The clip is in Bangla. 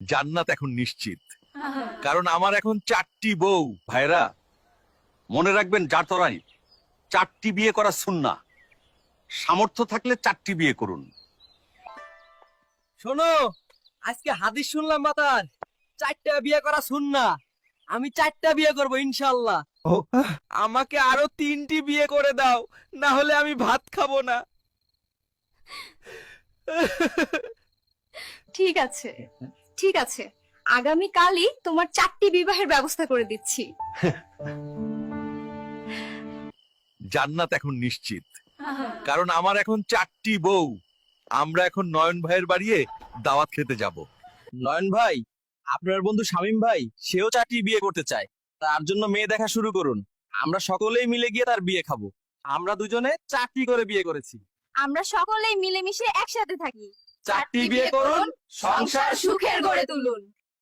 জান্নাত এখন নিশ্চিত, কারণ আমার এখন 4টি বউ। ভাইরা, মনে রাখবেন জাতরাই 4টি বিয়ে করা সুন্নাহ। সামর্থ্য থাকলে 4টি বিয়ে করুন। শোনো, আজকে হাদিস শুনলাম মাতার 4টা বিয়ে করা সুন্নাহ। আমি 4টা বিয়ে করব ইনশাআল্লাহ। আমাকে আরো 3টি বিয়ে করে দাও, না হলে আমি ভাত খাবো না। ঠিক আছে, ঠিক আছে, আগামী কালই তোমার 4টি বিবাহের ব্যবস্থা করে দিচ্ছি। জান্নাত এখন নিশ্চিত, কারণ আমার এখন 4টি বউ। আমরা এখন নয়ন ভাইয়ের বাড়িয়ে দাওয়াত খেতে যাব। নয়ন ভাই, আপনার বন্ধু শামীম ভাই সেও 4টি বিয়ে করতে চায়। তার জন্য মেয়ে দেখা শুরু করুন। আমরা সকলেই মিলে গিয়ে তার বিয়ে খাবো। আমরা দুজনে 4টি করে বিয়ে করেছি। আমরা সকলেই মিলেমিশে একসাথে থাকি। 4টি বিয়ে করুন, সংসার সুখের গড়ে তুলুন।